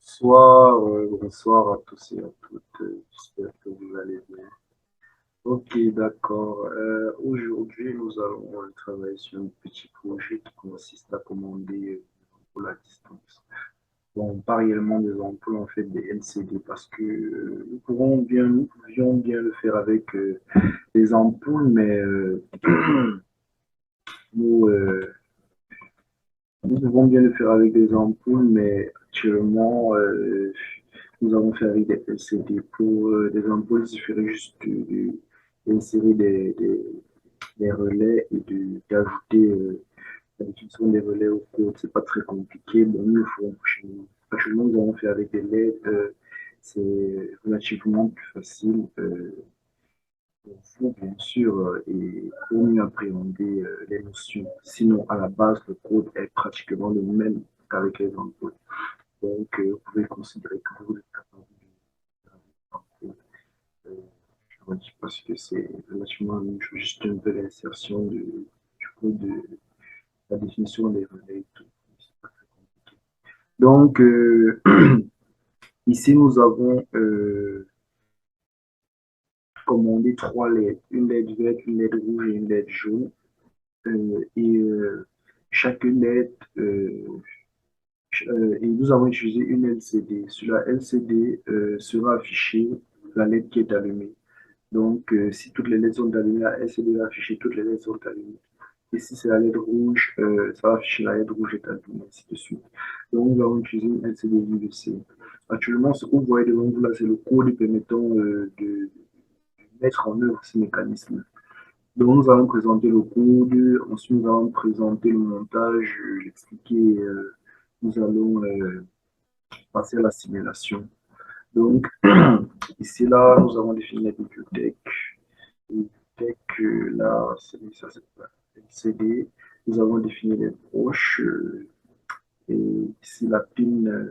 Bonsoir, bonsoir à tous et à toutes. J'espère que vous allez bien. Ok, d'accord. Aujourd'hui, nous allons travailler sur un petit projet qui consiste à commander pour la distance. Bon, pas réellement des ampoules, en fait, des LCD, parce que nous pouvions bien le faire avec des ampoules, mais nous, nous pouvons bien le faire avec des ampoules, mais actuellement, nous avons fait avec des LCD. Pour des ampoules, il suffirait juste d'insérer des relais et d'ajouter la définition des relais au code. C'est pas très compliqué. Bon, nous le ferons prochainement. Actuellement, nous avons fait avec des LED. C'est relativement plus facile. Il faut bien sûr et pour mieux appréhender les notions. Sinon, à la base, le code est pratiquement le même qu'avec les ampoules. Donc, vous pouvez considérer que vous êtes capable de faire un code. Je ne dis pas que c'est relativement juste une belle insertion du code, de la définition des relais et tout. Donc, ici, nous avons commandé trois LED, une LED verte, une LED rouge et une LED jaune. Et chaque LED, et nous avons utilisé une LCD. Sur la LCD sera affichée la LED qui est allumée. Donc, si toutes les LED sont allumées, la LCD va afficher toutes les LED sont allumées. Et si c'est la LED rouge, ça va afficher la LED rouge est allumée, ainsi de suite. Donc, nous avons utilisé une LCD UVC. Actuellement, ce que vous voyez devant vous là, c'est le code permettant de mettre en œuvre ce mécanisme. Donc, nous allons présenter le code, ensuite nous allons présenter le montage, l'expliquer, nous allons passer à la simulation. Donc, ici, là, nous avons défini la bibliothèque. La bibliothèque, là, ça, c'est LCD. Nous avons défini les broches. Et ici, la pin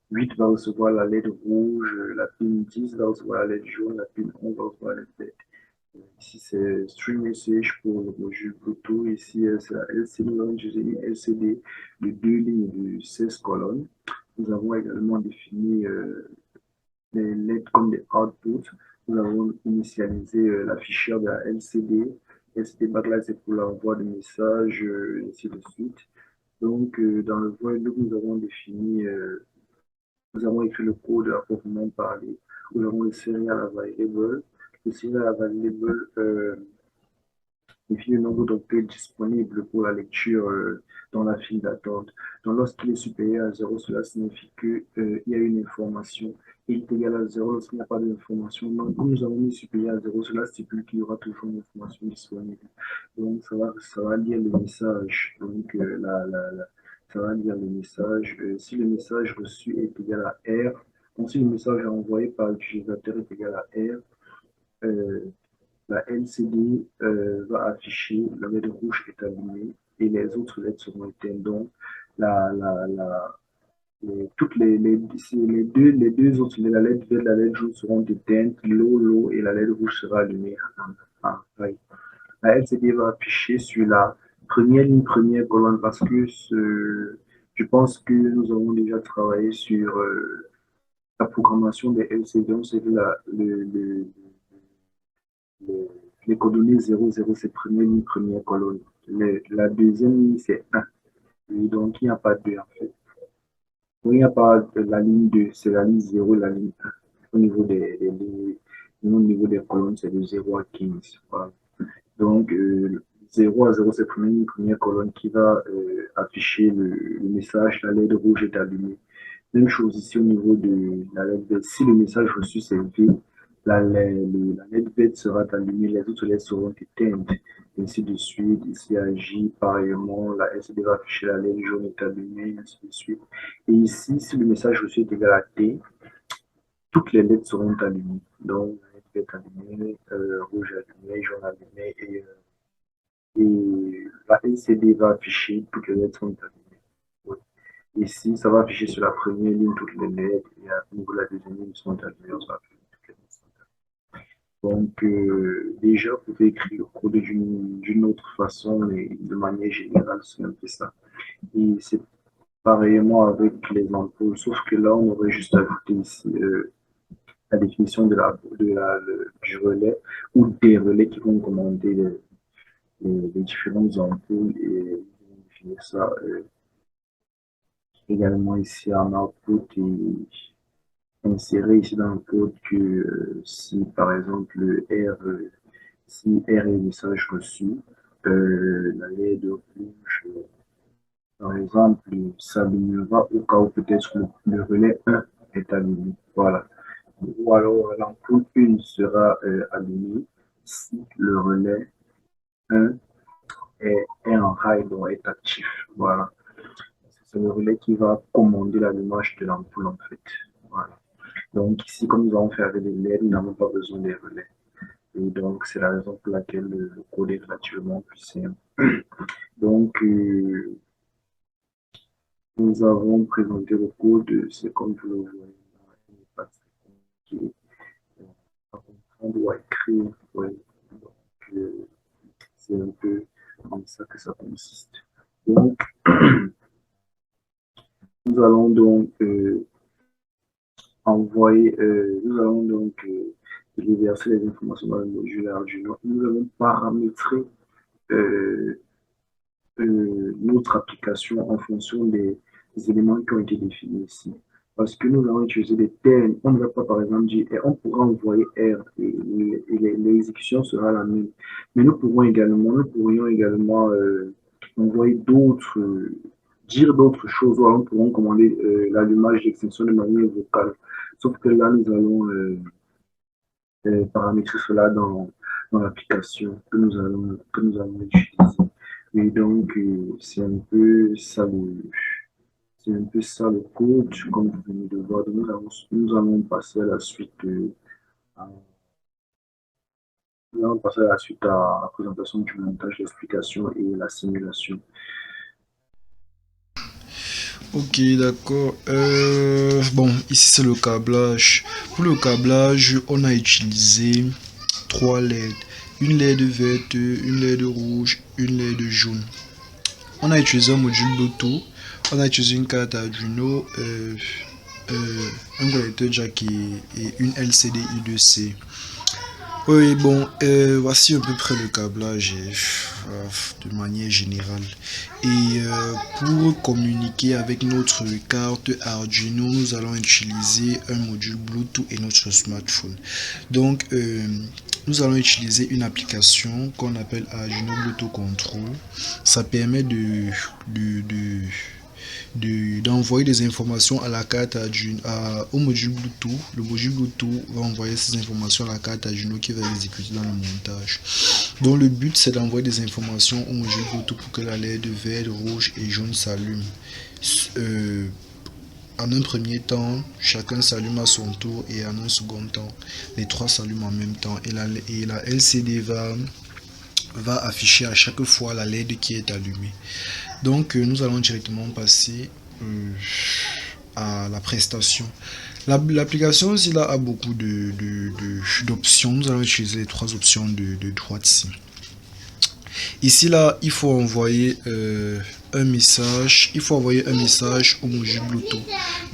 8 va recevoir la LED rouge, la pin 10 va recevoir la LED jaune, la pin 11 va recevoir la LED verte. Ici, c'est Stream Message pour le module Bluetooth. Ici, c'est la LCD. Nous avons utilisé une LCD de 2 lignes de 16 colonnes. Nous avons également défini les LED comme des outputs. Nous avons initialisé la fichière de la LCD. LCD backlight, c'est pour l'envoi de messages, ainsi de suite. Donc, dans le void loop, nous avons écrit le code à proprement parler. Nous avons le serial available. Le serial available définit le nombre d'objets disponibles pour la lecture dans la file d'attente. Donc, lorsqu'il est supérieur à 0, cela signifie qu'il y a une information. Et il est égal à 0 lorsqu'il n'y a pas d'information. Donc, comme nous avons mis supérieur à 0, cela stipule qu'il y aura toujours une information disponible. Donc, ça va lire le message. Donc, ça va lire le message. Si le message reçu est égal à R, donc si le message envoyé par l'utilisateur est égal à R, euh, la LCD va afficher, la LED rouge est allumée et les autres LED seront éteintes. Donc, toutes les deux autres, la LED verte, la LED jaune seront éteintes, l'eau et la LED rouge sera allumée. La LCD va afficher sur la première ligne, première colonne parce que je pense que nous avons déjà travaillé sur la programmation des LCD. On sait que le- les coordonnées 0, 0, c'est première ligne, première colonne. La deuxième ligne, c'est 1. Et donc, il n'y a pas 2 en fait. Donc, il n'y a pas la ligne 2, c'est la ligne 0 et la ligne 1. Au niveau des lignes, au niveau des colonnes, c'est de 0 à 15. Voilà. Donc, 0 à 0, c'est première ligne, première colonne qui va afficher le message. La LED rouge est allumée. Même chose ici au niveau de la LED. Si le message reçu c'est V, la LED verte sera allumée, les autres LED seront éteintes, ainsi de suite. Ici, agit pareillement, la SD va afficher la LED jaune est allumée, ainsi de suite. Et ici, si le message reçu est égal à T, toutes les LED seront allumées. Donc, la LED verte allumée, rouge allumé, jaune allumé, et la LCD va afficher toutes les LED sont allumées. Oui. Ici, ça va afficher sur la première ligne toutes les lettres et à niveau de la deuxième ligne sont allumées, on va afficher toutes les lettres. Donc, déjà, vous pouvez écrire le code d'une autre façon, mais de manière générale, c'est un peu ça. Et c'est pareillement avec les ampoules, sauf que là, on aurait juste ajouté ici la définition du relais ou des relais qui vont commander les différentes ampoules et on va définir ça également ici en output et insérer ici dans le code que si par exemple si R est le message reçu, la LED rouge par exemple s'allumera au cas où peut-être le relais 1 est allumé. Voilà. Ou alors l'ampoule 1 sera allumée si le relais 1 est en high, donc est actif. Voilà. C'est le relais qui va commander l'allumage de l'ampoule en fait. Voilà. Donc ici, comme nous avons fait avec les LED, nous n'avons pas besoin des relais. Et donc, c'est la raison pour laquelle le code est relativement plus simple. Donc, nous avons présenté le code, c'est comme vous le voyez, il n'est pas très compliqué à comprendre ou à écrire. Ouais. Donc, c'est un peu comme ça que ça consiste. Donc, nous allons donc nous allons donc déverser les informations dans le module Arduino. Nous allons paramétrer euh, notre application en fonction des éléments qui ont été définis ici. Parce que nous allons utiliser des termes, on ne va pas par exemple dire, et on pourra envoyer R et l'exécution sera la même. Mais nous pourrions également envoyer d'autres, dire d'autres choses, ou alors nous pourrons commander l'allumage d'extension de manière vocale. Sauf que là, nous allons paramétrer cela dans l'application que nous allons utiliser. Et donc, c'est un peu ça le code, comme vous venez de voir. Nous allons passer à la suite, à, nous allons passer à la suite à la présentation du montage, l'explication et la simulation. Ok, d'accord. Bon, ici c'est le câblage. Pour le câblage, on a utilisé 3 LED. Une LED verte, une LED rouge, une LED jaune. On a utilisé un module Bluetooth. On a utilisé une carte Arduino, un connecteur jack et une LCD I2C. Oui, bon, voici à peu près le câblage de manière générale. Et pour communiquer avec notre carte Arduino, nous allons utiliser un module Bluetooth et notre smartphone. Donc, nous allons utiliser une application qu'on appelle Arduino Bluetooth Control. Ça permet d'envoyer des informations à la carte Arduino, au module Bluetooth. Le module Bluetooth va envoyer ces informations à la carte Arduino qui va exécuter dans le montage. Donc le but c'est d'envoyer des informations au module Bluetooth pour que la LED vert, rouge et jaune s'allume. En un premier temps, chacun s'allume à son tour et en un second temps, les trois s'allument en même temps et la LCD va afficher à chaque fois la LED qui est allumée. Donc nous allons directement passer à la prestation. L'application aussi là a beaucoup d'options. Nous allons utiliser les 3 options de droite ici. Ici là, il faut envoyer un message. Il faut envoyer un message au module Bluetooth.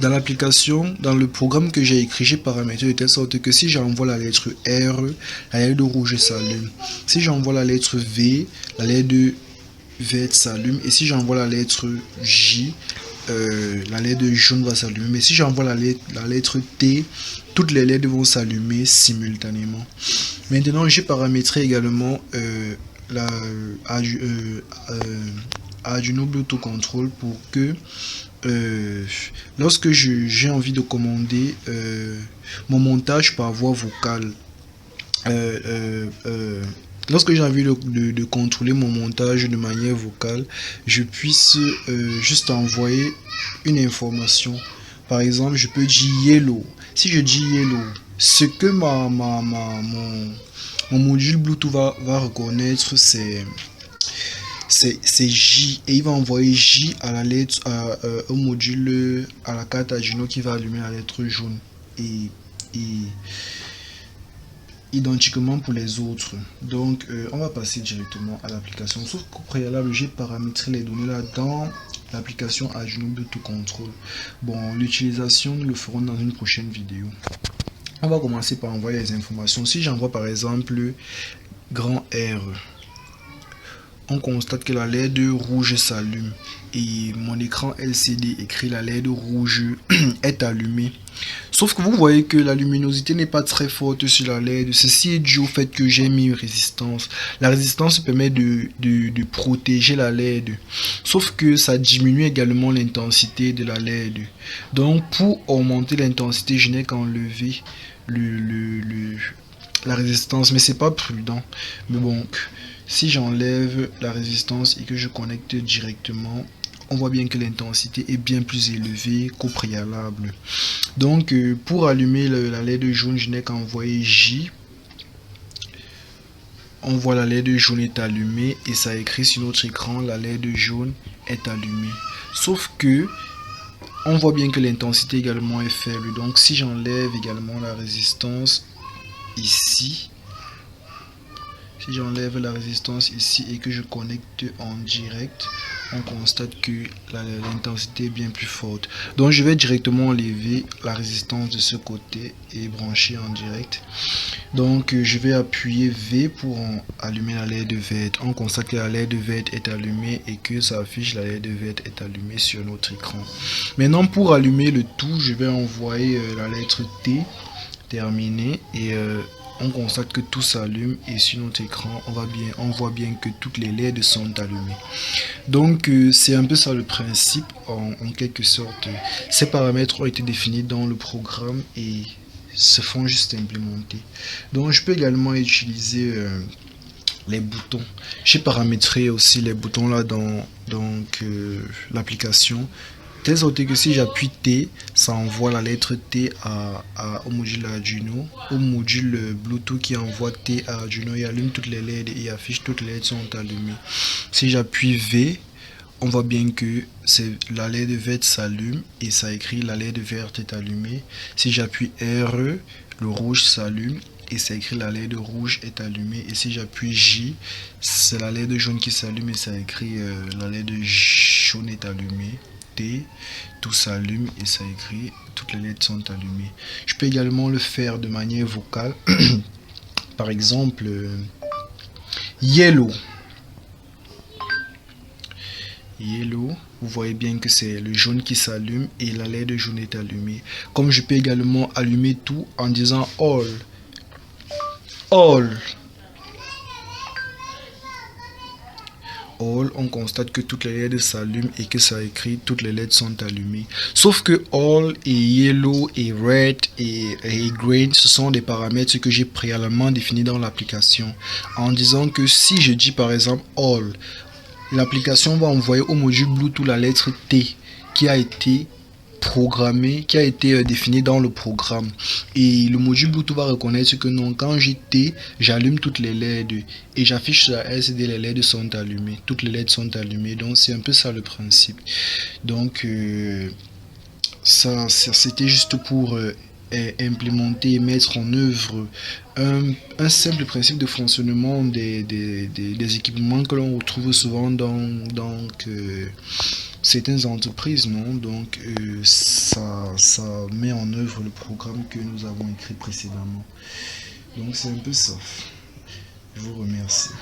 Dans l'application, dans le programme que j'ai écrit, j'ai paramétré de telle sorte que si j'envoie la lettre R, la LED rouge s'allume. Si j'envoie la lettre V, la LED verte s'allume. Et si j'envoie la lettre J, la LED jaune va s'allumer. Mais si j'envoie la lettre T, toutes les LED vont s'allumer simultanément. Maintenant, j'ai paramétré également Arduino Bluetooth Control pour que lorsque j'ai envie de commander mon montage par voie vocale, lorsque j'ai envie de contrôler mon montage de manière vocale, je puisse juste envoyer une information. Par exemple, je peux dire yellow. Si je dis yellow, ce que mon module Bluetooth va reconnaître, c'est J, et il va envoyer J à la lettre au module, à la carte Arduino qui va allumer la lettre jaune, et identiquement pour les autres. Donc on va passer directement à l'application, sauf qu'au préalable j'ai paramétré les données là dans l'application Arduino Bluetooth Control. Bon, l'utilisation, nous le ferons dans une prochaine vidéo. On va commencer par envoyer les informations. Si j'envoie par exemple grand R, on constate que la LED rouge s'allume et mon écran LCD écrit la LED rouge est allumée. Sauf que vous voyez que la luminosité n'est pas très forte sur la LED. Ceci est dû au fait que j'ai mis une résistance. La résistance permet de protéger la LED. Sauf que ça diminue également l'intensité de la LED. Donc pour augmenter l'intensité, je n'ai qu'à enlever la résistance, mais c'est pas prudent. Mais bon, si j'enlève la résistance et que je connecte directement, on voit bien que l'intensité est bien plus élevée qu'au préalable. Donc pour allumer la LED jaune, je n'ai qu'à envoyer J. On voit la LED jaune est allumée et ça écrit sur notre écran la LED jaune est allumée. Sauf que on voit bien que l'intensité également est faible. Donc si j'enlève également la résistance ici, si j'enlève la résistance ici et que je connecte en direct, on constate que l'intensité est bien plus forte. Donc je vais directement enlever la résistance de ce côté et brancher en direct. Donc je vais appuyer V pour allumer la LED verte. On constate que la LED verte est allumée et que ça affiche la LED verte est allumée sur notre écran. Maintenant pour allumer le tout, je vais envoyer la lettre T, terminé, et on constate que tout s'allume et sur notre écran on voit bien que toutes les LED sont allumées. Donc c'est un peu ça le principe en quelque sorte. Ces paramètres ont été définis dans le programme et se font juste implémenter. Donc je peux également utiliser les boutons. J'ai paramétré aussi les boutons là dans l'application. Telle sorte que si j'appuie T, ça envoie la lettre T au module Arduino, au module Bluetooth qui envoie T à Arduino et allume toutes les LED et affiche toutes les LED sont allumées. Si j'appuie V, on voit bien que la LED verte s'allume et ça écrit la LED verte est allumée. Si j'appuie R, le rouge s'allume et ça écrit la LED rouge est allumée. Et si j'appuie J, c'est la LED jaune qui s'allume et ça écrit la LED jaune est allumée. T, tout s'allume et ça écrit toutes les LED sont allumées. Je peux également le faire de manière vocale. Par exemple, yellow. Yellow, vous voyez bien que c'est le jaune qui s'allume et la LED jaune est allumée. Comme je peux également allumer tout en disant all. All. All, on constate que toutes les LED s'allument et que ça écrit toutes les LED sont allumées. Sauf que all et yellow et red et green, ce sont des paramètres que j'ai préalablement définis dans l'application. En disant que si je dis par exemple all, l'application va envoyer au module Bluetooth la lettre T qui a été programmé, qui a été défini dans le programme, et le module Bluetooth va reconnaître que non, quand j'ai T, j'allume toutes les LED et j'affiche sur la LCD les LED sont allumées, toutes les LED sont allumées. Donc c'est un peu ça le principe. Donc ça c'était juste pour implémenter et mettre en œuvre un simple principe de fonctionnement des équipements que l'on retrouve souvent dans certaines entreprises, non? Donc ça met en œuvre le programme que nous avons écrit précédemment. Donc c'est un peu ça. Je vous remercie.